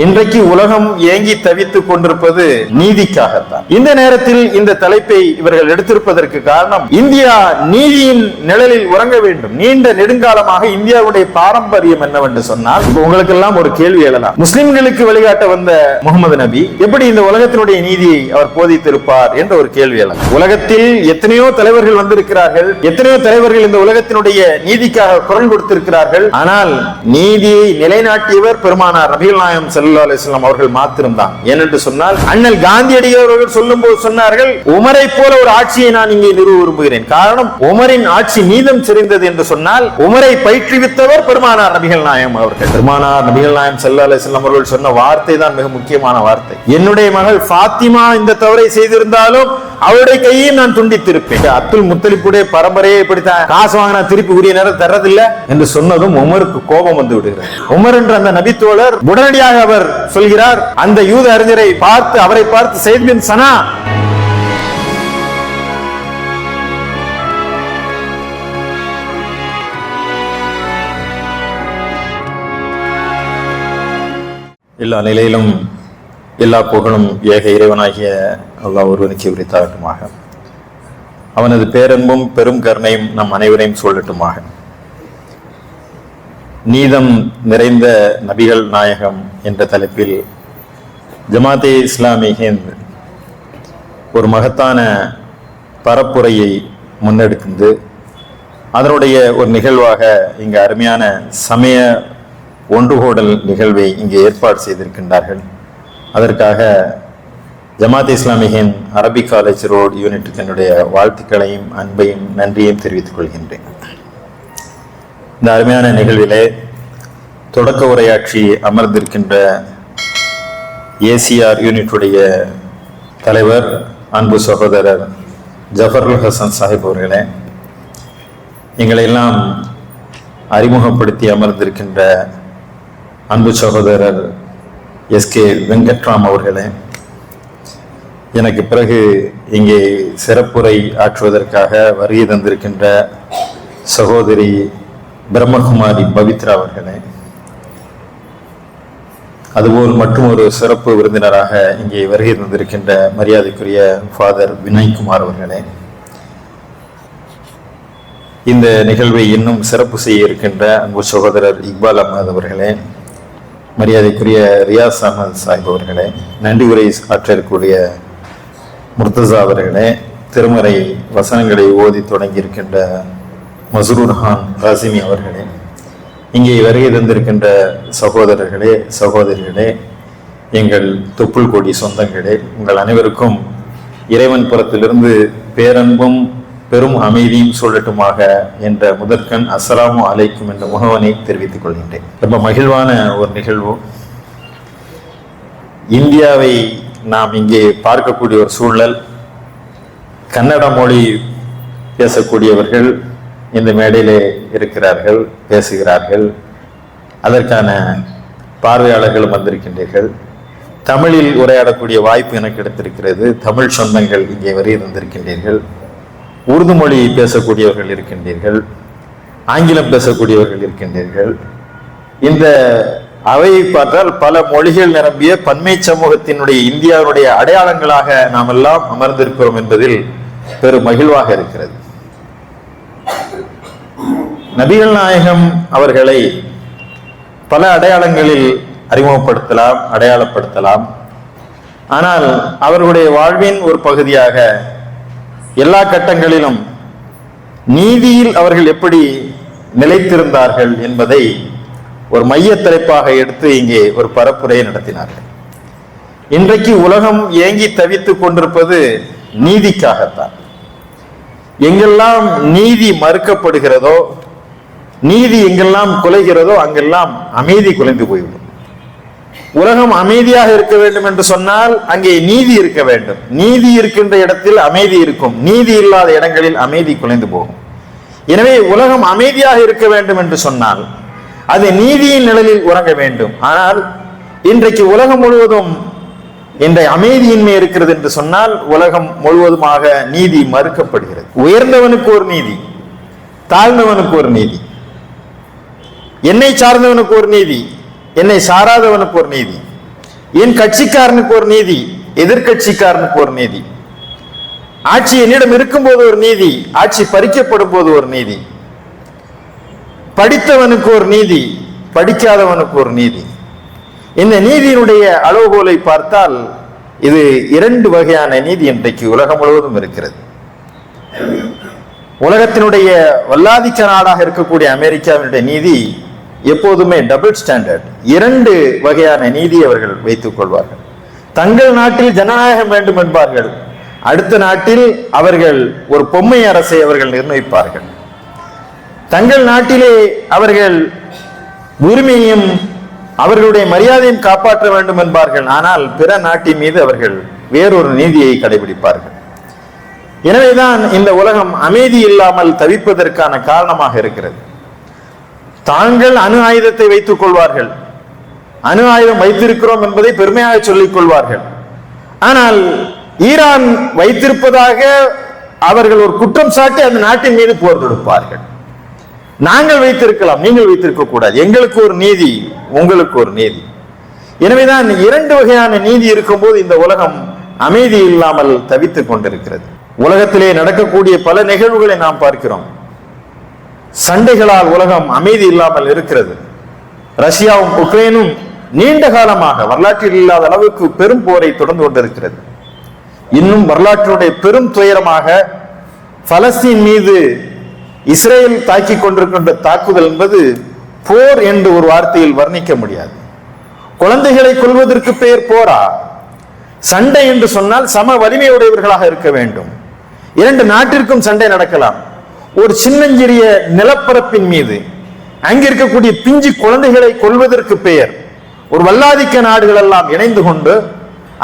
இன்றைக்கு உலகம் ஏங்கி தவித்துக் கொண்டிருப்பது நீதிக்காகத்தான். இந்த நேரத்தில் இந்த தலைப்பை இவர்கள் எடுத்திருப்பதற்கு காரணம், இந்தியா நீதியின் நிழலில் உறங்க வேண்டும். நீண்ட நெடுங்காலமாக இந்தியாவுடைய பாரம்பரியம் என்னவென்று சொன்னால், உங்களுக்கு எல்லாம் ஒரு கேள்வி எழலாம். முஸ்லிம்களுக்கு வழிகாட்ட வந்த முகமது நபி எப்படி இந்த உலகத்தினுடைய நீதியை அவர் போதித்திருப்பார் என்ற ஒரு கேள்வி எழலாம். உலகத்தில் எத்தனையோ தலைவர்கள் வந்திருக்கிறார்கள், எத்தனையோ தலைவர்கள் இந்த உலகத்தினுடைய நீதிக்காக குரல் கொடுத்திருக்கிறார்கள். ஆனால் நீதியை நிலைநாட்டியவர் பெருமானார் நபிகள் நாயகம் ஸல்லல்லாஹு அலைஹி வஸல்லம் அவர்கள் மாத்திரம்தான். ஏனென்று சொன்னால், அண்ணல் காந்தியடிகள் அவர்கள் சொல்லும் போது சொன்னார்கள், உமரை போல ஒரு ஆட்சியை நான் இங்கே நிறுவ விரும்புகிறேன். காரணம், உமரின் ஆட்சி நீதம் செறிந்தது என்று சொன்னால் உமரை பயிற்றுவித்தவர் பெருமானார் நபிகள் நாயகம் அவர்கள். பெருமானார் நபிகள் நாயகம் ஸல்லல்லாஹு அலைஹி வஸல்லம் அவர்கள் சொன்ன வார்த்தை தான் மிக முக்கியமான வார்த்தை. என்னுடைய மகள் ஃபாத்திமா இந்த தவறை செய்திருந்தாலும் அவருடைய கையை நான் துண்டித்திருப்பேன். அப்துல் முத்தலிப்புடைய பரம்பரையை இப்படித்தான், காசு வாங்கினா திருப்பி உரிய நேரம் தர்றதில்லை என்று சொன்னதும் உமருக்கு கோபம் வந்து விடுகிறார். உமர் என்ற அந்த நபித்தோழர் உடனடியாக அவர் சொல்கிறார், அந்த யூத அறிஞரை பார்த்து, அவரை பார்த்து, சையத் பின் சனா எல்லா நிலையிலும் எல்லா புகழும் ஏக இறைவனாகிய அல்லாஹ் ஒருவனுக்கு உரித்தாகட்டுமாக. அவனது பேரன்பும் பெரும் கருணையும் நம் அனைவரையும் சொல்லட்டுமாக. நீதம் நிறைந்த நபிகள் நாயகம் என்ற தலைப்பில் ஜமாத்தே இஸ்லாமி ஹிந்த் ஒரு மகத்தான பரப்புரையை முன்னெடுத்து, அதனுடைய ஒரு நிகழ்வாக இங்கு அருமையான சமய ஒன்றுகூடல் நிகழ்வை இங்கே ஏற்பாடு செய்திருக்கின்றார்கள். அதற்காக Jamaat Islami Hind Arabic college road யூனிட்டுக்கு என்னுடைய வாழ்த்துக்களையும் அன்பையும் நன்றியையும் தெரிவித்துக் கொள்கின்றேன். இந்த அருமையான நிகழ்விலே தொடக்க உரையாற்றி அமர்ந்திருக்கின்ற ஏசிஆர் யூனிட்டுடைய தலைவர் அன்பு சகோதரர் ஜஃபருல் ஹசன் சாஹிப் அவர்களே, எங்களை எல்லாம் அறிமுகப்படுத்தி அமர்ந்திருக்கின்ற அன்பு சகோதரர் எஸ்கே வெங்கட்ராம் அவர்களே, எனக்கு பிறகு இங்கே சிறப்புரை ஆற்றுவதற்காக வருகை தந்திருக்கின்ற சகோதரி பிரம்மகுமாரி பவித்ரா அவர்களே, அதுபோல் மற்றும் ஒரு சிறப்பு விருந்தினராக இங்கே வருகை தந்திருக்கின்ற மரியாதைக்குரிய ஃபாதர் வினய்குமார் அவர்களே, இந்த நிகழ்வை இன்னும் சிறப்பு செய்ய இருக்கின்ற அன்பு சகோதரர் இக்பால் அஹமது அவர்களே, மரியாதைக்குரிய ரியாஸ் அஹமது சாஹிப் அவர்களே, நன்றி உரை ஆற்றக்கூடிய முர்தசா அவர்களே, திருமறை வசனங்களை ஓதி தொடங்கி இருக்கின்ற மஸ்ரூர் கான் காசிமி அவர்களே, இங்கே வருகை தந்திருக்கின்ற சகோதரர்களே, சகோதரிகளே, எங்கள் தொப்புள் கொடி சொந்தங்களே, உங்கள் அனைவருக்கும் இறைவன் புறத்திலிருந்து பேரன்பும் பெரும் அமைதியும் சொல்லட்டுமாக என்ற முதற்கண் அஸ்ஸலாமு அலைக்கும் என்ற முகவனை தெரிவித்துக் கொள்கின்றேன். ரொம்ப மகிழ்வான ஒரு நிகழ்வு. இந்தியாவை நாம் இங்கே பார்க்கக்கூடிய ஒரு சூழல், கன்னட மொழி பேசக்கூடியவர்கள் இந்த மேடையிலே இருக்கிறார்கள், பேசுகிறார்கள். அதற்கான பார்வையாளர்களும் வந்திருக்கின்றீர்கள். தமிழில் உரையாடக்கூடிய வாய்ப்பு எனக்கு கிடைத்திருக்கிறது. தமிழ் சொந்தங்கள் இங்கே வருகை தந்திருக்கின்றீர்கள். உருது மொழி பேசக்கூடியவர்கள் இருக்கின்றீர்கள், ஆங்கிலம் பேசக்கூடியவர்கள் இருக்கின்றீர்கள். இந்த அவையை பார்த்தால் பல மொழிகள் நிரம்பிய பன்மை சமூகத்தினுடைய இந்தியாவுடைய அடையாளங்களாக நாம் எல்லாம் அமர்ந்திருக்கிறோம் என்பதில் பெரும் மகிழ்வாக இருக்கிறது. நபிகள் நாயகம் அவர்களை பல அடையாளங்களில் அறிமுகப்படுத்தலாம், அடையாளப்படுத்தலாம். ஆனால் அவர்களுடைய வாழ்வின் ஒரு பகுதியாக எல்லா கட்டங்களிலும் நீதியில் அவர்கள் எப்படி நிலைத்திருந்தார்கள் என்பதை ஒரு மைய தலைப்பாக எடுத்து இங்கே ஒரு பரப்புரையை நடத்தினார்கள். இன்றைக்கு உலகம் ஏங்கி தவித்துக் கொண்டிருப்பது நீதிக்காகத்தான். எங்கெல்லாம் நீதி மறுக்கப்படுகிறதோ, நீதி எங்கெல்லாம் குலைகிறதோ அங்கெல்லாம் அமைதி குலைந்து போய்விடும். உலகம் அமைதியாக இருக்க வேண்டும் என்று சொன்னால் அங்கே நீதி இருக்க வேண்டும். நீதி இருக்கின்ற இடத்தில் அமைதி இருக்கும், நீதி இல்லாத இடங்களில் அமைதி குலைந்து போகும். எனவே உலகம் அமைதியாக இருக்க வேண்டும் என்று சொன்னால் அது நீதியின் நிழலில் உறங்க வேண்டும். ஆனால் இன்றைக்கு உலகம் முழுவதும் இன்றைய அமைதியின்மை இருக்கிறது என்று சொன்னால் உலகம் முழுவதுமாக நீதி மறுக்கப்படுகிறது. உயர்ந்தவனுக்கு ஒரு நீதி, தாழ்ந்தவனுக்கு ஒரு நீதி, என்னை சார்ந்தவனுக்கு ஒரு நீதி, என்னை சாராதவனுக்கு ஒரு நீதி. என் கட்சிக்காரனுக்கு ஒரு நீதி, எதிர்கட்சிக்காரனுக்கு ஒரு நீதி, ஆட்சி என்னிடம் இருக்கும் போது ஒரு நீதி, ஆட்சி பறிக்கப்படும் போது ஒரு நீதி, படித்தவனுக்கு ஒரு நீதி, படிக்காதவனுக்கு ஒரு நீதி. இந்த நீதியினுடைய அளவுகோலை பார்த்தால் இது இரண்டு வகையான நீதி இன்றைக்கு உலகம் முழுவதும் இருக்கிறது. உலகத்தினுடைய வல்லாதிக்க நாடாக இருக்கக்கூடிய அமெரிக்காவினுடைய நீதி எப்போதுமே டபுள் ஸ்டாண்டர்ட், இரண்டு வகையான நீதி அவர்கள் வைத்துக் கொள்வார்கள். தங்கள் நாட்டில் ஜனநாயகம் வேண்டும் என்பார்கள், அடுத்த நாட்டில் அவர்கள் ஒரு பொம்மை அரசை அவர்கள் நிர்ணயிப்பார்கள். தங்கள் நாட்டிலே அவர்கள் உரிமையும் அவர்களுடைய மரியாதையும் காப்பாற்ற வேண்டும் என்பார்கள், ஆனால் பிற நாட்டின் மீது அவர்கள் வேறொரு நீதியை கடைபிடிப்பார்கள். எனவேதான் இந்த உலகம் அமைதி இல்லாமல் தவிப்பதற்கான காரணமாக இருக்கிறது. தாங்கள் அணு ஆயுதத்தை வைத்துக் கொள்வார்கள், அணு ஆயுதம் வைத்திருக்கிறோம் என்பதை பெருமையாக சொல்லிக் கொள்வார்கள். ஆனால் ஈரான் வைத்திருப்பதாக அவர்கள் ஒரு குற்றம் சாட்டி அந்த நாட்டின் மீது போர் தொடுப்பார்கள். நாங்கள் வைத்திருக்கலாம், நீங்கள் வைத்திருக்க கூடாது, எங்களுக்கு ஒரு நீதி, உங்களுக்கு ஒரு நீதி. எனவேதான் இரண்டு வகையான நீதி இருக்கும்போது இந்த உலகம் அமைதி இல்லாமல் தவித்துக் கொண்டிருக்கிறது. உலகத்திலே நடக்கக்கூடிய பல நிகழ்வுகளை நாம் பார்க்கிறோம். சண்டைகளால் உலகம் அமைதி இல்லாமல் இருக்கிறது. ரஷ்யாவும் உக்ரைனும் நீண்ட காலமாக வரலாற்றில் இல்லாத அளவுக்கு பெரும் போரை தொடர்ந்து கொண்டிருக்கிறது. இன்னும் வரலாற்றினுடைய பெரும் துயரமாக பலஸ்தீன் மீது இஸ்ரேல் தாக்கிக் கொண்டிருக்கின்ற தாக்குதல் என்பது போர் என்று ஒரு வார்த்தையில் வர்ணிக்க முடியாது. குழந்தைகளை கொல்வதற்கு பெயர் போரா? சண்டை என்று சொன்னால் சம வலிமையுடையவர்களாக இருக்க வேண்டும். இரண்டு நாட்டிற்கும் சண்டை நடக்கலாம். ஒரு சின்னஞ்சிறிய நிலப்பரப்பின் மீது அங்கிருக்கக்கூடிய பிஞ்சு குழந்தைகளை கொல்வதற்கு பெயர் ஒரு வல்லாதிக்க நாடுகள் எல்லாம் இணைந்து கொண்டு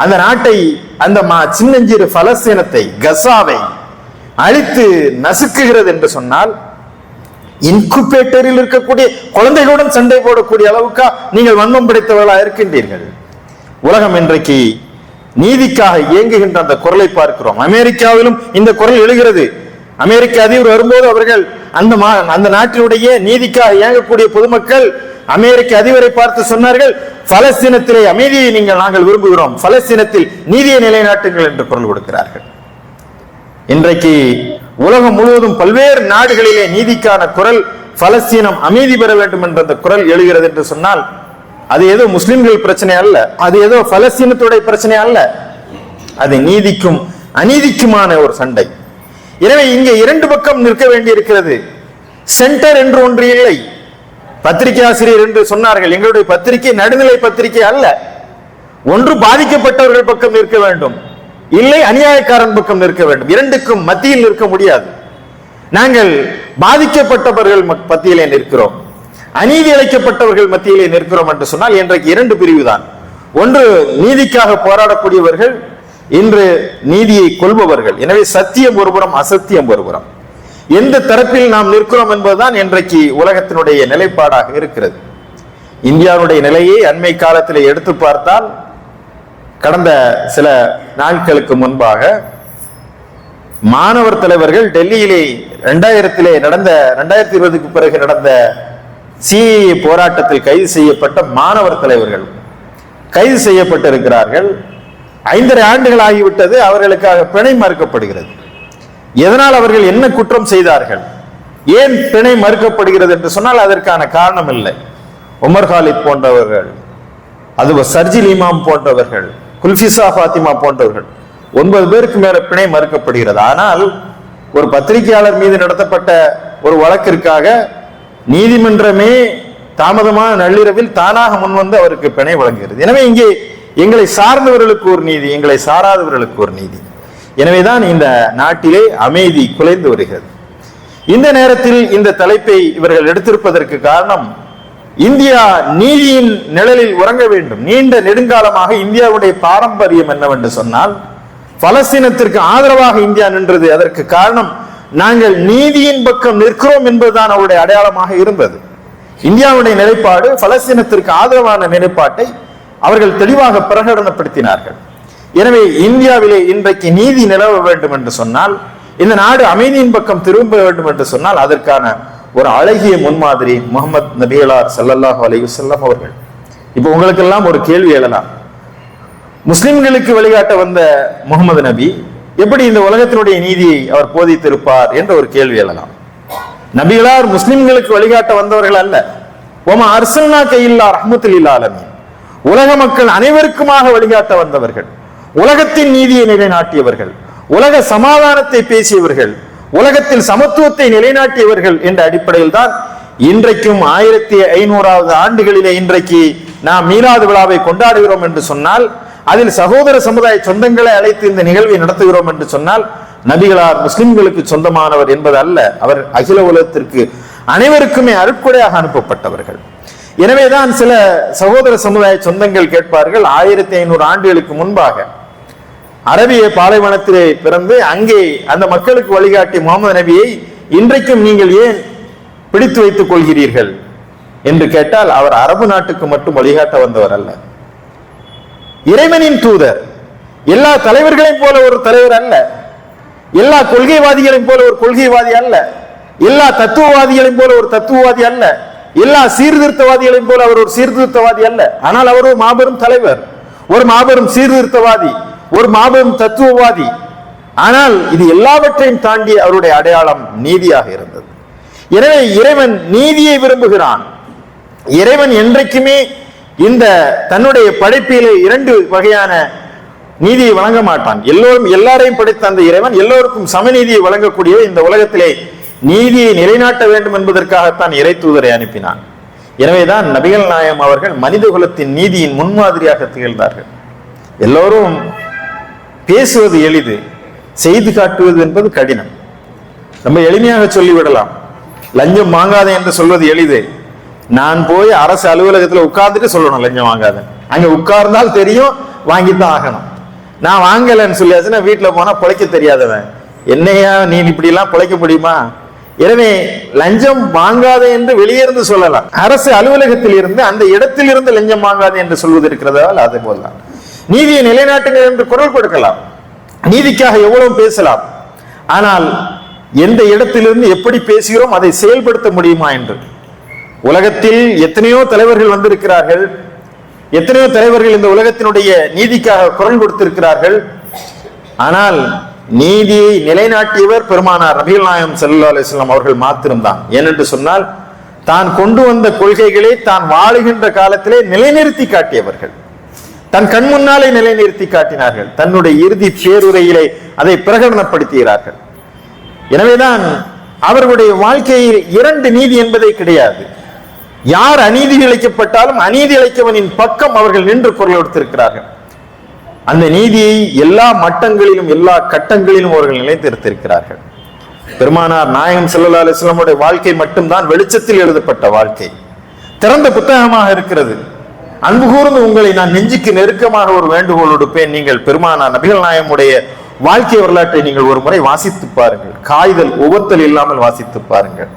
அந்த நாட்டை, அந்த சின்னஞ்சிறு பலஸ்தீனத்தை, கசாவை அழித்து நசுக்குகிறது என்று சொன்னால் இன்குபேட்டரில் இருக்கக்கூடிய குழந்தைகளுடன் சண்டை போடக்கூடிய அளவுக்கு நீங்கள் வன்மம் படைத்தவர்களாக இருக்கின்றீர்கள். உலகம் இன்றைக்கு நீதிக்காக இயங்குகின்ற அந்த குரலை பார்க்கிறோம். அமெரிக்காவிலும் இந்த குரல் எழுகிறது. அமெரிக்க அதிபர் வரும்போது அவர்கள் அந்த நாட்டினுடைய நீதிக்காக இயங்கக்கூடிய பொதுமக்கள் அமெரிக்க அதிபரை பார்த்து சொன்னார்கள், பலஸ்தீனத்திலே அமைதியை நாங்கள் விரும்புகிறோம், பலஸ்தீனத்தில் நீதியை நிலைநாட்டுங்கள் என்று குரல் கொடுக்கிறார்கள். இன்றைக்கு உலகம் முழுவதும் பல்வேறு நாடுகளிலே நீதிக்கான குரல், பலஸ்தீனம் அமைதி பெற வேண்டும் என்ற அந்த குரல் எழுகிறது என்று சொன்னால் அது ஏதோ முஸ்லிம்கள் பிரச்சனை அல்ல, அது ஏதோ பலஸ்தீனத்துடைய பிரச்சனை அல்ல, அது நீதிக்கும் அநீதிக்குமான ஒரு சண்டை. எனவே இங்கே இரண்டு பக்கம் நிற்க வேண்டி இருக்கிறது. சென்டர் என்று ஒன்று இல்லை. பத்திரிகை ஆசிரியர் என்று சொன்னார்கள், எங்களுடைய பத்திரிகை நடுநிலை பத்திரிகை அல்ல. ஒன்று பாதிக்கப்பட்டவர்கள் பக்கம் நிற்க வேண்டும், இல்லை அநியாயக்காரன் பக்கம் நிற்க வேண்டும். இரண்டுக்கும் மத்தியில் நிற்க முடியாது. நாங்கள் பாதிக்கப்பட்டவர்கள் மத்தியிலே நிற்கிறோம், அநீதி இழைக்கப்பட்டவர்கள் மத்தியிலே நிற்கிறோம் என்று சொன்னால் இன்றைக்கு இரண்டு பிரிவு தான். ஒன்று நீதிக்காக போராடக்கூடியவர்கள், இன்று நீதியை கொள்பவர்கள். எனவே சத்தியம் ஒருபுறம், அசத்தியம் ஒருபுறம். எந்த தரப்பில் நாம் நிற்கிறோம் என்பதுதான் இன்றைக்கு உலகத்தினுடைய நிலைப்பாடாக இருக்கிறது. இந்தியாவுடைய நிலையை அண்மை காலத்தில் எடுத்து பார்த்தால், கடந்த சில நாட்களுக்கு முன்பாக மாணவர் தலைவர்கள் டெல்லியிலே 2020க்கு பிறகு நடந்த சிஏஏ போராட்டத்தில் கைது செய்யப்பட்ட மாணவர் தலைவர்கள் கைது செய்யப்பட்டிருக்கிறார்கள். 5.5 ஆண்டுகள் ஆகிவிட்டது. அவர்களுக்காக பிணை மறுக்கப்படுகிறது. எதனால்? அவர்கள் என்ன குற்றம் செய்தார்கள்? ஏன் பிணை மறுக்கப்படுகிறது என்று சொன்னால் அதற்கான காரணம் இல்லை. உமர் காலித் போன்றவர்கள், அது சர்ஜில் இமாம் போன்றவர்கள், குல்ஃபிசா ஃபாத்திமா போன்றவர்கள் 9 பேருக்கு மேல பிணை மறுக்கப்படுகிறது. ஆனால் ஒரு பத்திரிகையாளர் மீது நடத்தப்பட்ட ஒரு வழக்கிற்காக நீதிமன்றமே தாமதமான நள்ளிரவில் தானாக முன்வந்து அவருக்கு பிணை வழங்குகிறது. எனவே இங்கே எங்களை சார்ந்தவர்களுக்கு ஒரு நீதி, எங்களை சாராதவர்களுக்கு ஒரு நீதி. எனவேதான் இந்த நாட்டிலே அமைதி குலைந்து வருகிறது. இந்த நேரத்தில் இந்த தலைப்பை இவர்கள் எடுத்திருப்பதற்கு காரணம், இந்தியா நீதியின் நிழலில் உறங்க வேண்டும். நீண்ட நெடுங்காலமாக இந்தியாவுடைய பாரம்பரியம் என்னவென்று சொன்னால், பலஸ்தீனத்திற்கு ஆதரவாக இந்தியா நின்றது. அதற்கு காரணம், நாங்கள் நீதியின் பக்கம் நிற்கிறோம் என்பதுதான் அவருடைய அடையாளமாக இருந்தது. இந்தியாவுடைய நிலைப்பாடு பலஸ்தீனத்திற்கு ஆதரவான நிலைப்பாட்டை அவர்கள் தெளிவாக பிரகடனப்படுத்தினார்கள். எனவே இந்தியாவிலே இன்றைக்கு நீதி நிலவ வேண்டும் என்று சொன்னால், இந்த நாடு அமைதியின் பக்கம் திரும்ப வேண்டும் என்று சொன்னால், அதற்கான ஒரு அழகிய முன்மாதிரி முகமது நபிகளார் ஸல்லல்லாஹு அலைஹி வஸல்லம் அவர்கள். இப்போ உங்களுக்கெல்லாம் ஒரு கேள்வி எழலாம், முஸ்லிம்களுக்கு வழிகாட்ட வந்த முகமது நபி எப்படி இந்த உலகத்தினுடைய நீதியை அவர் போதித்திருப்பார் என்ற ஒரு கேள்வி எழலாம். நபிகளார் முஸ்லிம்களுக்கு வழிகாட்ட வந்தவர்கள் அல்ல. ஒமா அர்சல்னாக இல்லா ரஹ்மத்துல் லில் ஆலமீன், உலக மக்கள் அனைவருக்குமாக வழிகாட்ட வந்தவர்கள், உலகத்தின் நீதியை நிலைநாட்டியவர்கள், உலக சமாதானத்தை பேசியவர்கள், உலகத்தில் சமத்துவத்தை நிலைநாட்டியவர்கள் என்ற அடிப்படையில் தான் இன்றைக்கும் 1500வது ஆண்டுகளிலே இன்றைக்கு நாம் மீலாது விழாவை கொண்டாடுகிறோம் என்று சொன்னால், அதில் சகோதர சமுதாய சொந்தங்களை அழைத்து இந்த நிகழ்வை நடத்துகிறோம் என்று சொன்னால், நபிகளார் முஸ்லிம்களுக்கு சொந்தமானவர் என்பது அல்ல, அவர் அகில உலகத்திற்கு அனைவருக்குமே அருட்கொடையாக அனுப்பப்பட்டவர்கள். எனவேதான் சில சகோதர சமுதாய சொந்தங்கள் கேட்பார்கள், 1500 ஆண்டுகளுக்கு முன்பாக அரபிய பாலைவனத்திலே பிறந்து அங்கே அந்த மக்களுக்கு வழிகாட்டிய முகமது நபியை இன்றைக்கும் நீங்கள் ஏன் பிடித்து வைத்துக் கொள்கிறீர்கள் என்று கேட்டால், அவர் அரபு நாட்டுக்கு மட்டும் வழிகாட்ட வந்தவர் அல்ல, இறைவனின் தூதர். எல்லா தலைவர்களையும் போல ஒரு தலைவர் அல்ல, எல்லா கொள்கைவாதிகளையும் போல ஒரு கொள்கைவாதி அல்ல, எல்லா தத்துவவாதிகளையும் போல ஒரு தத்துவவாதி அல்ல, எல்லா சீர்திருத்தவாதிகளையும் போல அவர் ஒரு சீர்திருத்தவாதி அல்ல. ஆனால் அவர் ஒரு மாபெரும் தலைவர், ஒரு மாபெரும் சீர்திருத்தவாதி, ஒரு மாபெரும் தத்துவவாதி. ஆனால் இது எல்லாவற்றையும் தாண்டி அவருடைய அடையாளம் நீதியாக இருந்தது. எனவே இறைவன் நீதியை விரும்புகிறான். இறைவன் என்றைக்குமே இந்த தன்னுடைய படைப்பிலே 2 வகையான நீதியை வழங்க மாட்டான். எல்லாரையும் படைத்த அந்த இறைவன் எல்லோருக்கும் சமநீதியை வழங்கக்கூடிய இந்த உலகத்திலே நீதியை நிலைநாட்ட வேண்டும் என்பதற்காகத்தான் இறை தூதரை அனுப்பினான். எனவேதான் நபிகள் நாயகம் அவர்கள் மனித குலத்தின் நீதியின் முன்மாதிரியாக திகழ்ந்தார்கள். எல்லோரும் பேசுவது எளிது, செய்து காட்டுவது என்பது கடினம். ரொம்ப எளிமையாக சொல்லிவிடலாம், லஞ்சம் வாங்காத என்று சொல்வது எளிது. நான் போய் அரசு அலுவலகத்தில் உட்கார்ந்துட்டு சொல்லணும் லஞ்சம் வாங்காத, அங்க உட்கார்ந்தால் தெரியும் வாங்கித்தான் ஆகணும். நான் வாங்கலன்னு சொல்லியாச்சுன்னா வீட்டுல போனா பிழைக்க தெரியாதவன், என்னையா நீ இப்படி எல்லாம் பிழைக்க முடியுமா? எனவே லஞ்சம் வாங்காத என்று வெளியிருந்து சொல்லலாம், அரசு அலுவலகத்தில் இருந்து அந்த இடத்தில் இருந்து லஞ்சம் வாங்காது என்று சொல்வது இருக்கிறதால் அதே போலதான் நீதியை நிலைநாட்டுங்கள் என்று குரல் கொடுக்கலாம், நீதிக்காக எவ்வளவு பேசலாம். ஆனால் எந்த இடத்திலிருந்து எப்படி பேசுகிறோம் அதை செயல்படுத்த முடியுமா என்று. உலகத்தில் எத்தனையோ தலைவர்கள் வந்திருக்கிறார்கள், எத்தனையோ தலைவர்கள் இந்த உலகத்தினுடைய நீதிக்காக குரல் கொடுத்திருக்கிறார்கள். ஆனால் நீதியை நிலைநாட்டியவர் பெருமானார் நபிகள் நாயகம் ஸல்லல்லாஹு அலைஹி வஸல்லம் அவர்கள் மாத்திரம்தான். ஏனென்று சொன்னால் தான் கொண்டு வந்த கொள்கைகளை தான் வாழுகின்ற காலத்திலே நிலைநிறுத்தி காட்டியவர்கள், தன் கண் முன்னாலே நிலைநிறுத்தி காட்டினார்கள், தன்னுடைய இறுதி பேருரையிலே அதை பிரகடனப்படுத்துகிறார்கள். எனவேதான் அவர்களுடைய வாழ்க்கையில் 2 நீதி என்பதே கிடையாது. யார் அநீதி இழைக்கப்பட்டாலும் அநீதி இழைக்கவனின் பக்கம் அவர்கள் நின்று குரல் கொடுத்திருக்கிறார்கள். அந்த நீதியை எல்லா மட்டங்களிலும் எல்லா கட்டங்களிலும் அவர்கள் நிலைத்திருத்திருக்கிறார்கள். பெருமானார் நாயகம் ஸல்லல்லாஹு அலைஹி வஸல்லம் உடைய வாழ்க்கை மட்டும்தான் வெளிச்சத்தில் எழுதப்பட்ட வாழ்க்கை, திறந்த புத்தகமாக இருக்கிறது. அன்பு கூர்ந்து உங்களை நான் நெஞ்சுக்கு நெருக்கமாக ஒரு வேண்டுகோள் கொடுப்பேன், நீங்கள் பெருமானார் நபிகள் நாயகமுடைய வாழ்க்கை வரலாற்றை நீங்கள் ஒரு முறை வாசித்து பாருங்கள். காய்தல் உவத்தல் இல்லாமல் வாசித்து பாருங்கள்,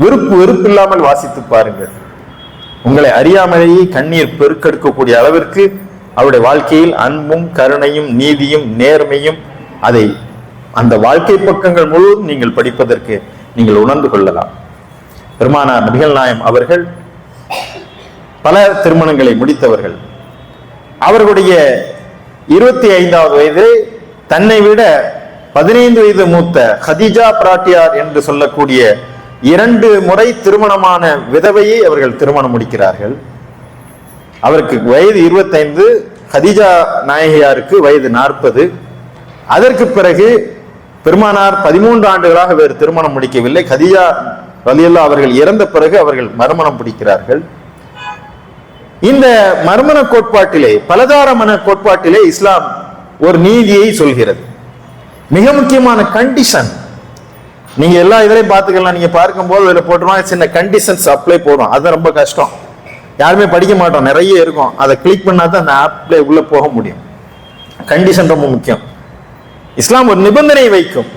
வெறுப்பு இல்லாமல் வாசித்து பாருங்கள். உங்களை அறியாமலேயே கண்ணீர் பெருக்கெடுக்கக்கூடிய அளவிற்கு அவருடைய வாழ்க்கையில் அன்பும் கருணையும் நீதியும் நேர்மையும் அதை அந்த வாழ்க்கை பக்கங்கள் முழுவதும் நீங்கள் படிப்பதற்கு நீங்கள் உணர்ந்து கொள்ளலாம். பெருமானார் நபிகள் நாயகம் அவர்கள் பல திருமணங்களை முடித்தவர்கள். அவர்களுடைய 25வது வயதில் தன்னை விட 15 வயது மூத்த ஹதீஜா பிராட்டியார் என்று சொல்லக்கூடிய 2 முறை திருமணமான விதவையை அவர்கள் திருமணம் முடிக்கிறார்கள். அவருக்கு வயது 25, ஹதீஜா நாயகியாருக்கு வயது 40. அதற்கு பிறகு பெருமானார் 13 ஆண்டுகளாக வேறு திருமணம் முடிக்கவில்லை. ஹதீஜா ரலியல்லாஹு அவர்கள் இறந்த பிறகு அவர்கள் மறுமணம் பிடிக்கிறார்கள். இந்த மறுமண கோட்பாட்டிலே, பலதார மன கோட்பாட்டிலே இஸ்லாம் ஒரு நீதியை சொல்கிறது. மிக முக்கியமான கண்டிஷன், நீங்க எல்லா இதுலையும் பார்த்துக்கலாம், நீங்க பார்க்கும்போது இதுல போட்டுருவாங்க சின்ன கண்டிஷன்ஸ் அப்ளை போடும், அது ரொம்ப கஷ்டம், யாருமே படிக்க மாட்டோம், நிறைய இருக்கும், அதை கிளிக் பண்ணாதான் அந்த ஆப்ல உள்ள போக முடியும். கண்டிஷன் ரொம்ப முக்கியம். இஸ்லாம் ஒரு நிபந்தனை வைக்கும்,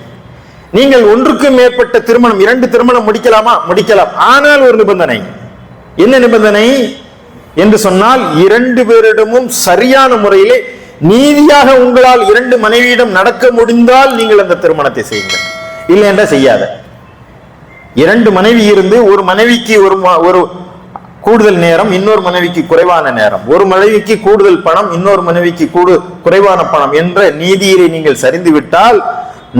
நீங்கள் ஒன்றுக்கு மேற்பட்ட திருமணம் 2 திருமணம் முடிக்கலாமா? முடிக்கலாம். ஆனால் ஒரு நிபந்தனை. என்ன நிபந்தனை என்று சொன்னால், 2 பேரிடமும் சரியான முறையிலே நீதியாக உங்களால் 2 மனைவியிடம் நடக்க முடிந்தால் நீங்கள் அந்த திருமணத்தை செய்யுங்கள், இல்லை என்றால் செய்யாத. 2 மனைவி இருந்து ஒரு மனைவிக்கு ஒரு கூடுதல் நேரம், இன்னொரு மனைவிக்கு குறைவான நேரம், ஒரு மனைவிக்கு கூடுதல் பணம், இன்னொரு மனைவிக்கு குறைவான பணம் என்ற நீதியை நீங்கள் சரிந்து விட்டால்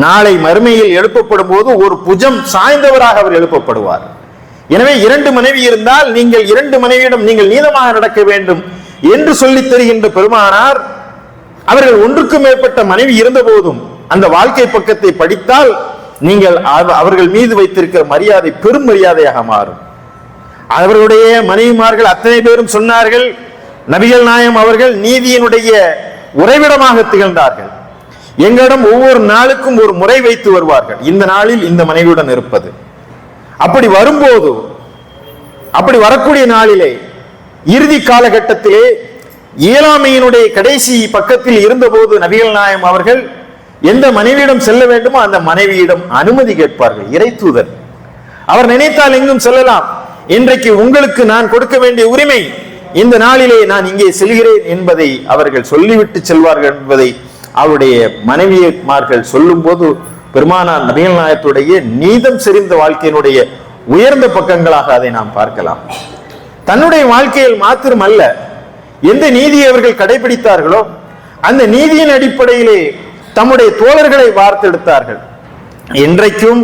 நாளை மறுமையில் எழுப்பப்படும் போது ஒரு புஜம் சாய்ந்தவராக அவர் எழுப்பப்படுவார். எனவே 2 மனைவி இருந்தால் நீங்கள் 2 மனைவியிடம் நீங்கள் நீதமாக நடக்க வேண்டும் என்று சொல்லித் தருகின்ற பெருமானார் அவர்கள் ஒன்றுக்கு மேற்பட்ட மனைவி இருந்த போதும் அந்த வாழ்க்கை பக்கத்தை படித்தால் நீங்கள் அவர்கள் மீது வைத்திருக்கிற மரியாதை பெரும் மரியாதையாக மாறும். அவர்களுடைய மனைவிமார்கள் அத்தனை பேரும் சொன்னார்கள், நபிகள் நாயகம் அவர்கள் நீதியினுடைய உறைவிடமாக திகழ்ந்தார்கள். எங்களிடம் ஒவ்வொரு நாளுக்கும் ஒரு முறை வைத்து வருவார்கள், இந்த நாளில் இந்த மனைவியுடன் இருப்பது. அப்படி வரும்போது, அப்படி வரக்கூடிய நாளிலே இறுதி காலகட்டத்திலே இயலாமையினுடைய கடைசி பக்கத்தில் இருந்தபோது நபிகள் நாயகம் அவர்கள் எந்த மனைவியிடம் செல்ல வேண்டுமோ அந்த மனைவியிடம் அனுமதி கேட்பார்கள். இறை தூதர் அவர் நினைத்தால் எங்கும் செல்லலாம், இன்றைக்கு உங்களுக்கு நான் கொடுக்க வேண்டிய உரிமை, இந்த நாளிலே நான் இங்கே செல்கிறேன் என்பதை அவர்கள் சொல்லிவிட்டு செல்வார்கள் என்பதை அவருடைய மனைவிமார்கள் சொல்லும் போது பெருமானார் நபிகள் நாயகத்துடைய நீதம் செறிந்த வாழ்க்கையினுடைய உயர்ந்த பக்கங்களாக அதை நாம் பார்க்கலாம். தன்னுடைய வாழ்க்கையில் மாத்திரம் அல்ல, எந்த நீதியை அவர்கள் கடைபிடித்தார்களோ அந்த நீதியின் அடிப்படையிலே தம்முடைய தோழர்களை வார்த்தெடுத்தார்கள். இன்றைக்கும்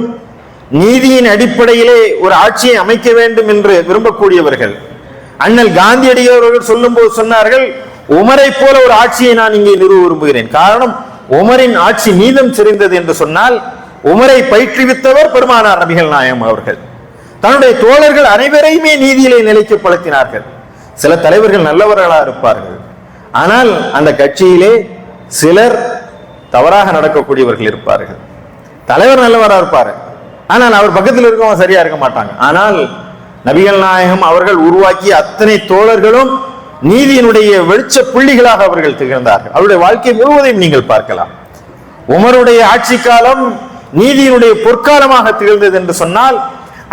நீதியின் அடிப்படையிலே ஒரு ஆட்சியை அமைக்க வேண்டும் என்று விரும்பக்கூடியவர்கள் அண்ணல் காந்தியடிகள் அவர்கள் சொல்லும் போது சொன்னார்கள், உமரை போல ஒரு ஆட்சியை நான் இங்கே நிறுவ விரும்புகிறேன். காரணம், உமரின் ஆட்சி நீதம் செறிந்தது என்று சொன்னால் உமரை பயிற்றுவித்தவர் பெருமானார் நபிகள் நாயகம் அவர்கள். தன்னுடைய தோழர்கள் அனைவரையுமே நீதியிலே நிலைக்கு பழத்தினார்கள். சில தலைவர்கள் நல்லவர்களாக இருப்பார்கள், ஆனால் அந்த கட்சியிலே சிலர் தவறாக நடக்கக்கூடியவர்கள் இருப்பார்கள். தலைவர் நல்லவராக இருப்பார், ஆனால் அவர் பக்கத்தில் இருக்கவங்க சரியா இருக்க மாட்டாங்க. ஆனால் நபிகள் நாயகம் அவர்கள் உருவாக்கிய அத்தனை தோழர்களும் நீதியினுடைய வெளிச்ச புள்ளிகளாக அவர்கள் திகழ்ந்தார்கள். அவருடைய வாழ்க்கை முழுவதையும் நீங்கள் பார்க்கலாம். உமருடைய ஆட்சி காலம் நீதியினுடைய பொற்காலமாக திகழ்ந்தது என்று சொன்னால்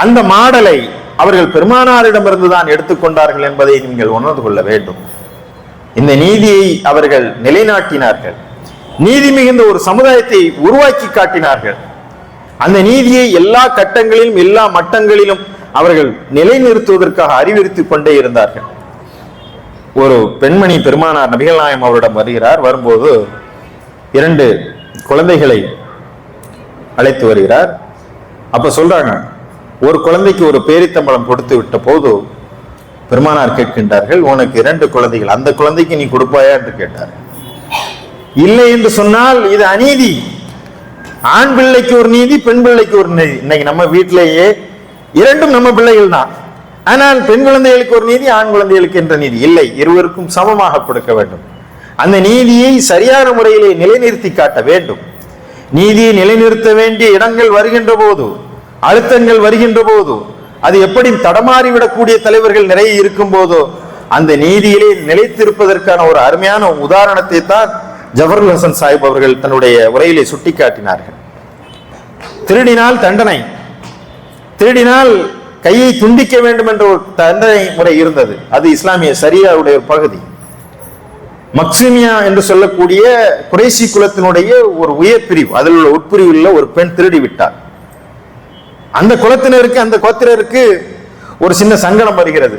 அந்த மாடலை அவர்கள் பெருமானாரிடமிருந்துதான் எடுத்துக்கொண்டார்கள் என்பதை நீங்கள் உணர்ந்து கொள்ள வேண்டும். இந்த நீதியை அவர்கள் நிலைநாட்டினார்கள், நீதி மிகுந்த ஒரு சமுதாயத்தை உருவாக்கி காட்டினார்கள். அந்த நீதியை எல்லா கட்டங்களிலும் எல்லா மட்டங்களிலும் அவர்கள் நிலைநிறுத்துவதற்காக அறிவுறுத்திக் கொண்டே இருந்தார்கள். ஒரு பெண்மணி பெருமானார் நபிகள் நாயகம் அவரிடம் வருகிறார். வரும்போது 2 குழந்தைகளை அழைத்து வருகிறார். அப்ப சொல்றாங்க, ஒரு குழந்தைக்கு ஒரு பேரித்தம்பளம் கொடுத்து விட்ட போது பெருமானார் கேட்கின்றார்கள், உனக்கு 2 குழந்தைகள், அந்த குழந்தைக்கு நீ கொடுப்பாயா என்று கேட்டார். இல்லை என்று சொன்னால் இது அநீதி. ஆண் பிள்ளைக்கு ஒரு நீதி, பெண் பிள்ளைக்கு ஒரு நீதி. இன்னைக்கு நம்ம வீட்டிலேயே 2ம் நம்ம பிள்ளைகள் தான், ஆனால் பெண் குழந்தைகளுக்கு ஒரு நீதி, ஆண் குழந்தைகளுக்கு என்ற நீதி இல்லை. இருவருக்கும் சமமாக கொடுக்க வேண்டும். அந்த நீதியை சரியான முறையிலே நிலைநிறுத்தி காட்ட வேண்டும். நீதியை நிலைநிறுத்த வேண்டிய இடங்கள் வருகின்ற போது, அழுத்தங்கள் வருகின்ற போது, அது எப்படி தடமாறிவிடக்கூடிய தலைவர்கள் நிறைய இருக்கும் போதோ அந்த நீதியிலே நிலைத்திருப்பதற்கான ஒரு அருமையான உதாரணத்தை தான் ஜஃபருல் ஹசன் சாஹிப் அவர்கள் தன்னுடைய உரையிலே சுட்டிக்காட்டினார்கள். திருடினால் தண்டனை, திருடினால் கையை துண்டிக்க வேண்டும் என்ற ஒரு தண்டனை முறை இருந்தது. அது இஸ்லாமிய ஷரியாவுடைய ஒரு பகுதி. மக்சிமியா என்று சொல்லக்கூடிய குறைசி குலத்தினுடைய ஒரு உயர் பிரிவு, அதில் உள்ள உட்பிரிவில் ஒரு பெண் திருடி விட்டார். அந்த குலத்தினருக்கு, அந்த கோத்திரருக்கு ஒரு சின்ன சங்கடம் வருகிறது.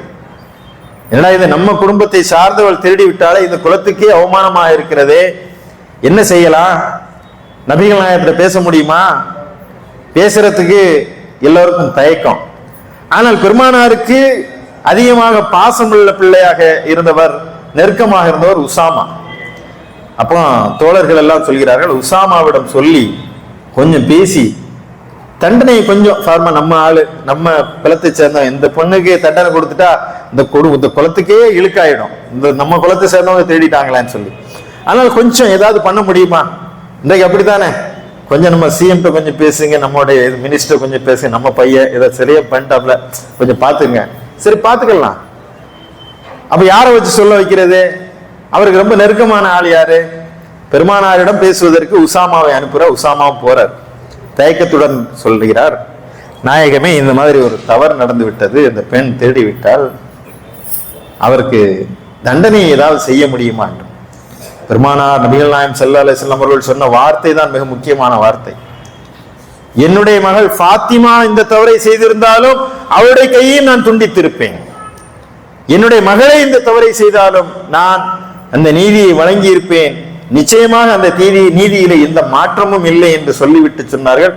ஏன்னா இது நம்ம குடும்பத்தை சார்ந்தவள் திருடி விட்டாலே இந்த குலத்துக்கே அவமானமாக இருக்கிறதே, என்ன செய்யலாம்? நபிகள் நாயகத்தில் பேச முடியுமா? பேசுறதுக்கு எல்லோருக்கும் தயக்கம். ஆனால் பெருமானாருக்கு அதிகமாக பாசமுள்ள பிள்ளையாக இருந்தவர், நெருக்கமாக இருந்தவர் உசாமா. அப்போ தோழர்கள் எல்லாம் சொல்கிறார்கள், உசாமாவிடம் சொல்லி கொஞ்சம் பேசி தண்டனையை கொஞ்சம் ஃபார்மா, நம்ம ஆளு, நம்ம குலத்தை சேர்ந்த இந்த பொண்ணுக்கு தண்டனை கொடுத்துட்டா இந்த குலத்துக்கே இழுக்காயிடும், இந்த நம்ம குலத்தை சேர்ந்தவங்க தேடிட்டாங்களான்னு சொல்லி. ஆனால் கொஞ்சம் ஏதாவது பண்ண முடியுமா? இன்றைக்கு அப்படித்தானே, கொஞ்சம் நம்ம சிஎம் கொஞ்சம் பேசுங்க, நம்மளுடைய மினிஸ்டர் கொஞ்சம் பேசுங்க, நம்ம பையன் இதை சரியா பண்ணிட்டாப்ல, கொஞ்சம் பாத்துங்க. சரி பாத்துக்கலாம். அப்ப யாரை வச்சு சொல்ல வைக்கிறது? அவருக்கு ரொம்ப நெருக்கமான ஆள் யாரு? பெருமானாரிடம் பேசுவதற்கு உசாமாவை அனுப்புற. உசாமாவும் போறார். தயக்கத்துடன் சொல்கிறார், நாயகமே இந்த மாதிரி ஒரு தவறு நடந்து விட்டது, இந்த பெண் தேடி விட்டால் அவருக்கு தண்டனை ஏதாவது செய்ய முடியுமா என்று. பெருமானார் நபிகள் நாயகம் ஸல்லல்லாஹு அலைஹி வஸல்லம் அவர்கள் சொன்ன வார்த்தை தான் மிக முக்கியமான வார்த்தை. என்னுடைய மகள் ஃபாத்திமா இந்த தவறை செய்திருந்தாலும் அவருடைய கையை நான் துண்டித்திருப்பேன். என்னுடைய மகளே இந்த தவறை செய்தாலும் நான் அந்த நீதியை வழங்கி இருப்பேன், நிச்சயமாக அந்த நீதியில எந்த மாற்றமும் இல்லை என்று சொல்லிவிட்டு சொன்னார்கள்.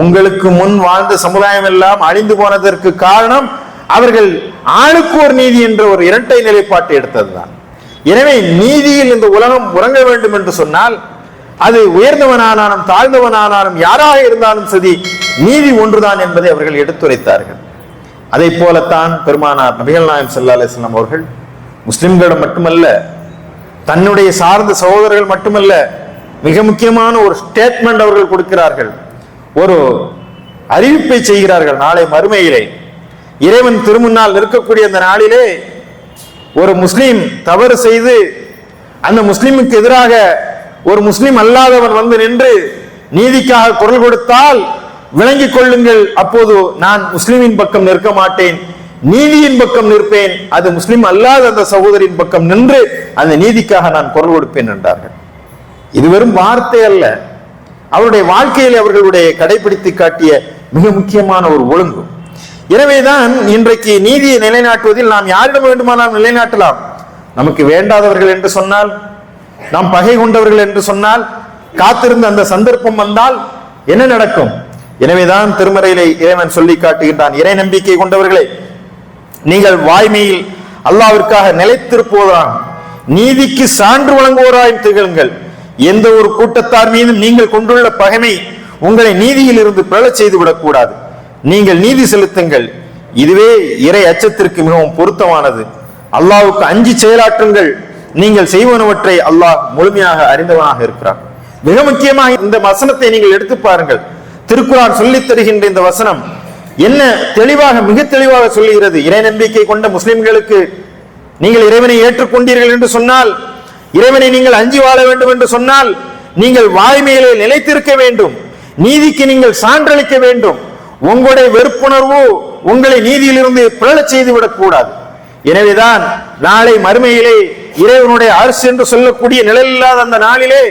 உங்களுக்கு முன் வாழ்ந்த சமுதாயம் எல்லாம் அழிந்து போனதற்கு காரணம் அவர்கள் ஆளுக்கு ஒரு நீதி என்ற ஒரு இரட்டை நிலைப்பாட்டை எடுத்ததுதான். எனவே நீதியில் இந்த உலகம் உறங்க வேண்டும் என்று சொன்னால் அது உயர்ந்தவனானாலும் தாழ்ந்தவனானாலும் யாராக இருந்தாலும் சரி, நீதி ஒன்றுதான் என்பதை அவர்கள் எடுத்துரைத்தார்கள். அதை போலத்தான் பெருமானார் நபிகள் நாயகம் ஸல்லல்லாஹு அலைஹி வஸல்லம் அவர்கள் முஸ்லிம்களிடம் மட்டுமல்ல, தன்னுடைய சார்ந்த சகோதரர்கள் மட்டுமல்ல, மிக முக்கியமான ஒரு ஸ்டேட்மெண்ட் அவர்கள் கொடுக்கிறார்கள், ஒரு அறிவிப்பை செய்கிறார்கள். நாளை மறுமையிலே இறைவன் திருமுன்னால் நிற்கக்கூடிய அந்த நாளிலே ஒரு முஸ்லிம் தவறு செய்து அந்த முஸ்லிமுக்கு எதிராக ஒரு முஸ்லிம் அல்லாதவன் வந்து நின்று நீதிக்காக குரல் கொடுத்தால் விளங்கிக் கொள்ளுங்கள், அப்போது நான் முஸ்லிமின் பக்கம் நிற்க மாட்டேன், நீதியின் பக்கம் நிற்பேன், அது முஸ்லிம் அல்லாத அந்த சகோதரின் பக்கம் நின்று அந்த நீதிக்காக நான் குரல் கொடுப்பேன் என்றார்கள். இது வெறும் வார்த்தை அல்ல, அவருடைய வாழ்க்கையில் அவர்களுடைய கடைபிடித்து காட்டிய மிக முக்கியமான ஒரு ஒழுங்கு. எனவேதான் இன்றைக்கு நீதியை நிலைநாட்டுவதில் நாம் யாரிடம் வேண்டுமானாலும் நிலைநாட்டலாம். நமக்கு வேண்டாதவர்கள் என்று சொன்னால், நாம் பகை கொண்டவர்கள் என்று சொன்னால், காத்திருந்த அந்த சந்தர்ப்பம் வந்தால் என்ன நடக்கும்? எனவேதான் திருமறையிலே இறைவன் சொல்லி காட்டுகின்றான், இறை நம்பிக்கை கொண்டவர்களே, நீங்கள் வாய்மையில் அல்லாஹ்விற்காக நிலைத்திருப்போராம் நீதிக்கு சான்று வழங்குவோராய் திகழுங்கள். எந்த ஒரு கூட்டத்தார் மீதும் நீங்கள் கொண்டுள்ள பகைமை உங்களை நீதியில் இருந்து பிறழச் செய்து விடக்கூடாது. நீங்கள் நீதி செலுத்துங்கள், இதுவே இறை அச்சத்திற்கு மிகவும் பொருத்தமானது. அல்லாஹ்வுக்கு அஞ்சி செயலாற்றுங்கள், நீங்கள் செய்வனவற்றை அல்லாஹ் முழுமையாக அறிந்தவனாக இருக்கிறார். மிக முக்கியமாக இந்த வசனத்தை நீங்கள் எடுத்து பாருங்கள். திருக்குர்ஆன் சொல்லித் தருகின்ற இந்த வசனம் என்ன தெளிவாக, மிக தெளிவாக சொல்லுகிறது. இறை நம்பிக்கை கொண்ட முஸ்லிம்களுக்கு நீங்கள் இறைவனை ஏற்றுக்கொண்டீர்கள் என்று சொன்னால், இறைவனை நீங்கள் அஞ்சி வாழ வேண்டும் என்று சொன்னால், நீங்கள் வாய்மையிலே நிலைத்திருக்க வேண்டும், நீதிக்கு நீங்கள் சான்றளிக்க வேண்டும். உங்களுடைய வெறுப்புணர்வு உங்களை நீதியிலிருந்து பிறழச் செய்து விடக்கூடாது. எனவேதான் நாளை மறுமையிலே இறைவனுடைய அரசு என்று சொல்லக்கூடிய நிலையில்லாத அந்த நாளிலே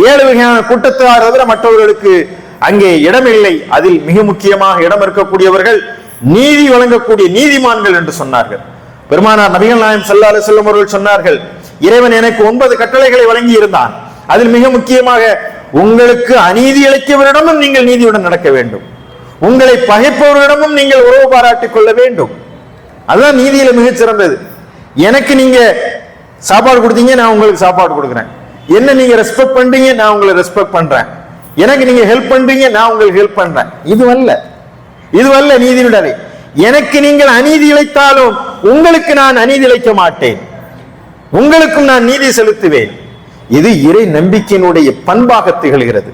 7 வகையான கூட்டத்தார் தவிர மற்றவர்களுக்கு அங்கே இடமில்லை. அதில் மிக முக்கியமாக இடம் இருக்கக்கூடியவர்கள் நீதி வழங்கக்கூடிய நீதிமான்கள் என்று சொன்னார்கள். பெருமானார் நபிகள் நாயகம் ஸல்லல்லாஹு அலைஹி வஸல்லம் அவர்கள் சொன்னார்கள், இறைவன் எனக்கு 9 கட்டளைகளை வழங்கி இருந்தான். அதில் மிக முக்கியமாக உங்களுக்கு அநீதி இழைக்கவரிடமும் நீங்கள் நீதியுடன் நடக்க வேண்டும், உங்களை பகைப்பவரிடமும் நீங்கள் உறவு பாராட்டிக் கொள்ள வேண்டும். அதுதான் நீதியில மிகச் சிறந்தது. எனக்கு நீங்க சாப்பாடு கொடுத்தீங்க, நான் உங்களுக்கு சாப்பாடு கொடுக்குறேன். என்ன நீங்க ரெஸ்பெக்ட் பண்றீங்க, நான் உங்களை ரெஸ்பெக்ட் பண்றேன். எனக்கு நீங்க ஹெல்ப் பண்றீங்க, நான் உங்களுக்கு ஹெல்ப் பண்றேன். இதுவல்ல நீதியுடனே. எனக்கு நீங்கள் அநீதி இழைத்தாலும் உங்களுக்கு நான் அநீதி இழைக்க மாட்டேன், உங்களுக்கும் நான் நீதி செலுத்துவேன். இது இறை நம்பிக்கையினுடைய பண்பாக திகழ்கிறது.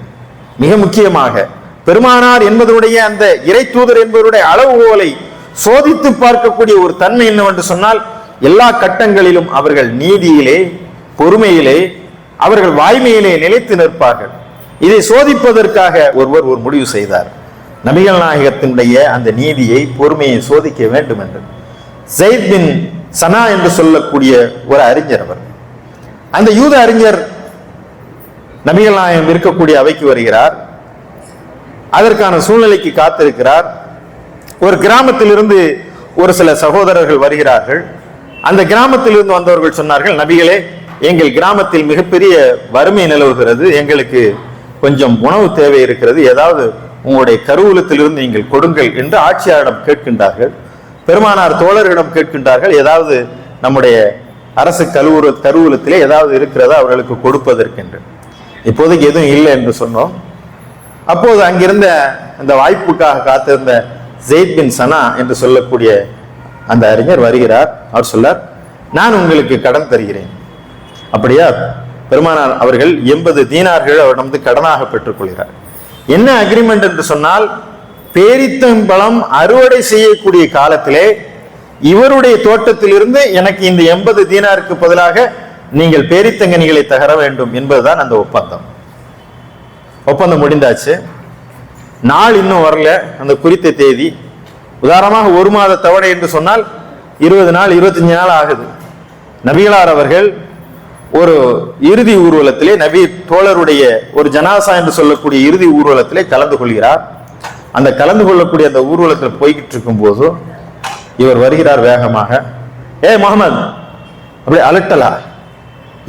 மிக முக்கியமாக பெருமானார் என்பதனுடைய அந்த இறை தூதர் என்பவருடைய அளவுகோலை சோதித்து பார்க்கக்கூடிய ஒரு தன்மை என்னவென்று சொன்னால், எல்லா கட்டங்களிலும் அவர்கள் நீதியிலே, பொறுமையிலே, அவர்கள் வாய்மையிலே நிலைத்து நிற்பார்கள். இதை சோதிப்பதற்காக ஒருவர் ஒரு முடிவு செய்தார். நபிகள் நாயகத்தினுடைய அந்த நீதியை, பொறுமையை சோதிக்க வேண்டும் என்று ஸைத் பின் சனா என்று சொல்லக்கூடிய ஒரு அறிஞர், அவர் அந்த யூத அறிஞர் நபிகள் நாயகம் இருக்கக்கூடிய அவைக்கு வருகிறார். அதற்கான சூழ்நிலைக்கு காத்திருக்கிறார். ஒரு கிராமத்திலிருந்து ஒரு சில சகோதரர்கள் வருகிறார்கள். அந்த கிராமத்திலிருந்து வந்தவர்கள் சொன்னார்கள், நபிகளே, எங்கள் கிராமத்தில் மிகப்பெரிய வறுமை நிலவுகிறது, எங்களுக்கு கொஞ்சம் உணவு தேவை இருக்கிறது, ஏதாவது உங்களுடைய கருவூலத்திலிருந்து நீங்கள் கொடுங்கள் என்று ஆட்சியாரிடம் கேட்கின்றார்கள். பெருமானார் தோழர்களிடம் கேட்கின்றார்கள், ஏதாவது நம்முடைய அரசு கருவூலத்திலே ஏதாவது இருக்கிறதா அவர்களுக்கு கொடுப்பதற்கென்று. இப்போதைக்கு எதுவும் இல்லை என்று சொன்னோம். அப்போது அங்கிருந்த அந்த வாய்ப்புக்காக காத்திருந்த ஸைத் பின் சனா என்று சொல்லக்கூடிய அந்த அறிஞர் வருகிறார். அவர் சொல்லார், நான் உங்களுக்கு கடன் தருகிறேன். அப்படியா? பெருமானார் அவர்கள் 80 தீனார்கள் அவரிடம் கடனாக பெற்றுக் கொள்கிறார். என்ன அக்ரிமெண்ட் என்று சொன்னால், பேரித்தம்பழம் அறுவடை செய்யக்கூடிய காலத்திலே இவருடைய தோட்டத்திலிருந்து எனக்கு இந்த 80 தீனாருக்கு பதிலாக நீங்கள் பேரித்தங்கனிகளை தகர வேண்டும் என்பதுதான் அந்த ஒப்பந்தம். ஒப்பந்தம் முடிந்தாச்சு. நாள் இன்னும் வரல, அந்த குறித்த தேதி. உதாரணமாக 1 மாத தவணை என்று சொன்னால் 20 நாள் 25 நாள் ஆகுது. நபிகளார் அவர்கள் ஒரு இறுதி ஊர்வலத்திலே, நபி தோழருடைய ஒரு ஜனாசா என்று சொல்லக்கூடிய இறுதி ஊர்வலத்திலே கலந்து கொள்கிறார். அந்த கலந்து கொள்ளக்கூடிய அந்த ஊர்வலத்தில் போய்கிட்டு இருக்கும் போது இவர் வருகிறார் வேகமாக. முகமது அப்படி அலட்டலா?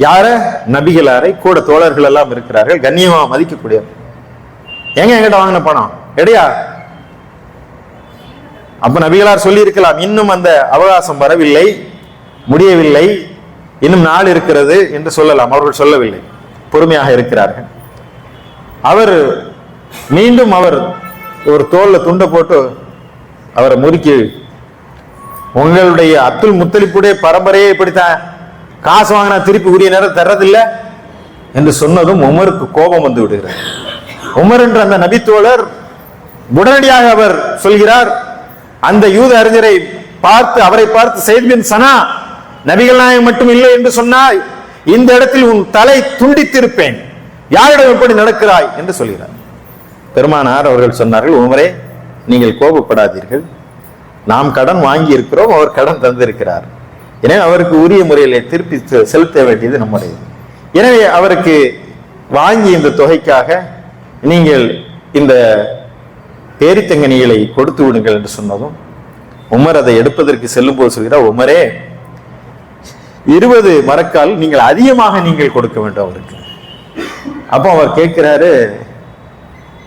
யார? நபிகளாரை, கூட தோழர்கள் எல்லாம் இருக்கிறார்கள், கண்ணியமா மதிக்கக்கூடிய. எங்கிட்ட வாங்கின பணம் எடையா? அப்ப நபிகளார் சொல்லி இருக்கலாம், இன்னும் அந்த அவகாசம் வரவில்லை, முடியவில்லை, இன்னும் நாள் இருக்கிறது என்று சொல்லலாம். அவர்கள் சொல்லவில்லை, பொறுமையாக இருக்கிறார்கள். அவர் மீண்டும் அவர் ஒரு தோல்ல துண்டை போட்டு அவரை முறுக்கி, உங்களுடைய அப்துல் முத்தலிப்புடைய பரம்பரையே இப்படித்தான், காசு வாங்கினா திருப்பி உரிய நேரம் தர்றதில்லை என்று சொன்னதும் உமருக்கு கோபம் வந்து விடுகிறார். உமர் என்ற அந்த நபித்தோழர் உடனடியாக அவர் சொல்கிறார், அந்த யூத அறிஞரை பார்த்து, அவரை பார்த்து, ஸைத் பின் சனா, நபிகள் நாயகம் மட்டும் இல்லை என்று சொன்னால் இந்த இடத்தில் உன் தலை துண்டித்திருப்பேன், யாரிடம் எப்படி நடக்கிறாய் என்று சொல்கிறார். பெருமானார் அவர்கள் சொன்னார்கள், உமரே நீங்கள் கோபப்படாதீர்கள், நாம் கடன் வாங்கி இருக்கிறோம், அவர் கடன் தந்திருக்கிறார், எனவே அவருக்கு உரிய முறையில் திருப்பி செலுத்த வேண்டியது நம்முடையது. எனவே அவருக்கு வாங்கி இந்த தொகைக்காக நீங்கள் இந்த பேரித்தங்கனிகளை கொடுத்து விடுங்கள் என்று சொன்னதும் உமர் அதை எடுப்பதற்கு செல்லும் போது சொல்கிறார், உமரே 20 மரக்கால் நீங்கள் அதிகமாக நீங்கள் கொடுக்க வேண்டும் அவருக்கு. அப்போ அவர் கேட்கிறாரு,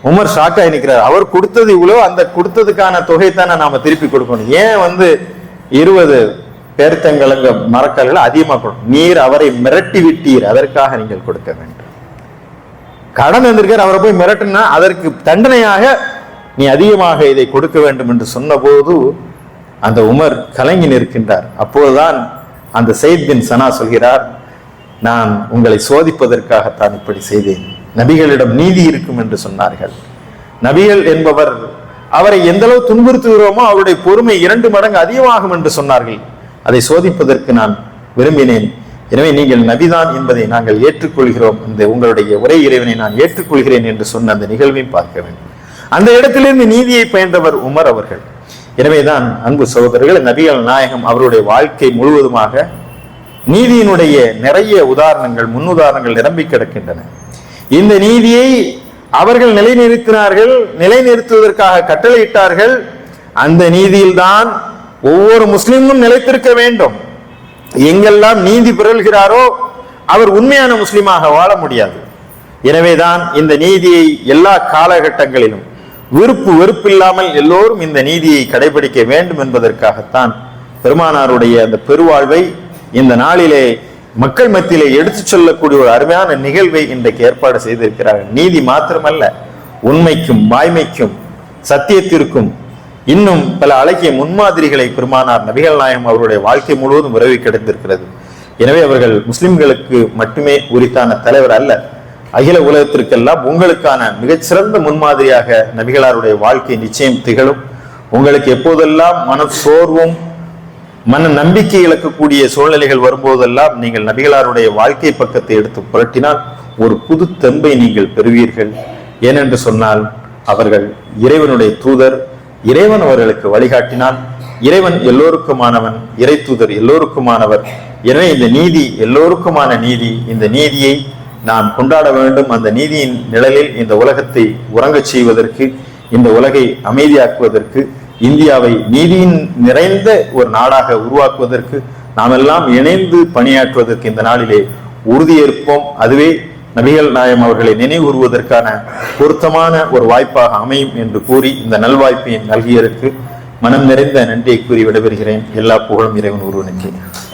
உமர் ஷாக்காய் நிற்கிறார், அவர் கொடுத்தது இவ்வளவு, அந்த கொடுத்ததுக்கான தொகை தானே நாம திருப்பி கொடுக்கணும், ஏன் 20 பேர்த்தங்கலங்க மரக்கால்கள் அதிகமாக கொடுக்கும்? நீர் அவரை மிரட்டி விட்டீர், அதற்காக நீங்கள் கொடுக்க வேண்டும். கடன் வந்திருக்கார், அவரை போய் மிரட்டுனா அதற்கு தண்டனையாக நீ அதிகமாக இதை கொடுக்க வேண்டும் என்று சொன்ன போது அந்த உமர் கலங்கி நிற்கின்றார். அப்போதுதான் அந்த ஸைத் பின் சனா சொல்கிறார், நான் உங்களை சோதிப்பதற்காகத்தான் இப்படி செய்தேன், நபிகளிடம் நீதி இருக்கும் என்று சொன்னார்கள். நபிகள் என்பவர் அவரை எந்த அளவு துன்புறுத்துகிறோமோ அவருடைய பொறுமை 2 மடங்கு அதிகமாகும் என்று சொன்னார்கள். அதை சோதிப்பதற்கு நான் விரும்பினேன். எனவே நீங்கள் நபிதான் என்பதை நாங்கள் ஏற்றுக்கொள்கிறோம், இந்த உங்களுடைய ஒரே இறைவனை நான் ஏற்றுக்கொள்கிறேன் என்று சொன்ன அந்த நிகழ்வையும் பார்க்க வேண்டும். அந்த இடத்திலிருந்து நீதியை பயின்றவர் உமர் அவர்கள். எனவேதான் அன்பு சகோதரர்கள், நபிகள் நாயகம் அவருடைய வாழ்க்கை முழுவதுமாக நீதியினுடைய நிறைய உதாரணங்கள், முன்னுதாரணங்கள் நிரம்பி கிடக்கின்றன. இந்த நீதியை அவர்கள் நிலைநிறுத்தினார்கள், நிலைநிறுத்துவதற்காக கட்டளையிட்டார்கள். அந்த நீதியில்தான் ஒவ்வொரு முஸ்லிமும் நிலைத்திருக்க வேண்டும். எங்கெல்லாம் நீதி பிறழ்கிறாரோ அவர் உண்மையான முஸ்லிமாக வாழ முடியாது. எனவேதான் இந்த நீதியை எல்லா காலகட்டங்களிலும் விருப்பு வெறுப்பில்லாமல் எல்லோரும் இந்த நீதியை கடைபிடிக்க வேண்டும் என்பதற்காகத்தான் பெருமானாருடைய அந்த பெருவாழ்வை இந்த நாளிலே மக்கள் மத்தியிலே எடுத்துச் சொல்லக்கூடிய ஒரு அருமையான நிகழ்வை இன்றைக்கு ஏற்பாடு செய்திருக்கிறார்கள். நீதி மாத்திரமல்ல, உண்மைக்கும் வாய்மைக்கும் சத்தியத்திற்கும் இன்னும் பல அழகிய முன்மாதிரிகளை பெருமானார் நபிகள் நாயகம் அவருடைய வாழ்க்கை முழுவதும் உறவி கிடைத்திருக்கிறது. எனவே அவர்கள் முஸ்லிம்களுக்கு மட்டுமே உரித்தான தலைவர் அல்ல, அகில உலகத்திற்கெல்லாம் உங்களுக்கான மிகச்சிறந்த முன்மாதிரியாக நபிகளாருடைய வாழ்க்கை நிச்சயம் திகழும். உங்களுக்கு எப்போதெல்லாம் மன சோர்வும் மன நம்பிக்கை இழக்கக்கூடிய சூழ்நிலைகள் வரும்போதெல்லாம் நீங்கள் நபிகளாருடைய வாழ்க்கை பக்கத்தை எடுத்து புரட்டினால் ஒரு புது தெம்பை நீங்கள் பெறுவீர்கள். ஏனென்று சொன்னால் அவர்கள் இறைவனுடைய தூதர், இறைவன் அவர்களுக்கு வழிகாட்டினான், இறைவன் எல்லோருக்குமானவன், இறை தூதர் எல்லோருக்குமானவர். எனவே இந்த நீதி எல்லோருக்குமான நீதி, இந்த நீதியை நாம் கொண்டாட வேண்டும். அந்த நீதியின் நிழலில் இந்த உலகத்தை உறங்கச் செய்வதற்கு, இந்த உலகை அமைதியாக்குவதற்கு, இந்தியாவை நீதியின் நிறைந்த ஒரு நாடாக உருவாக்குவதற்கு நாம் எல்லாம் இணைந்து பணியாற்றுவதற்கு இந்த நாளிலே உறுதியேற்போம். அதுவே நபிகள் நாயகம் அவர்களை நினைவுறுவதற்கான பொருத்தமான ஒரு வாய்ப்பாக அமையும் என்று கூறி இந்த நல்வாய்ப்பை நல்கியதற்கு மனம் நிறைந்த நன்றியை கூறி விடைபெறுகிறேன். எல்லா புகழும் இறைவன் ஒருவனுக்கே.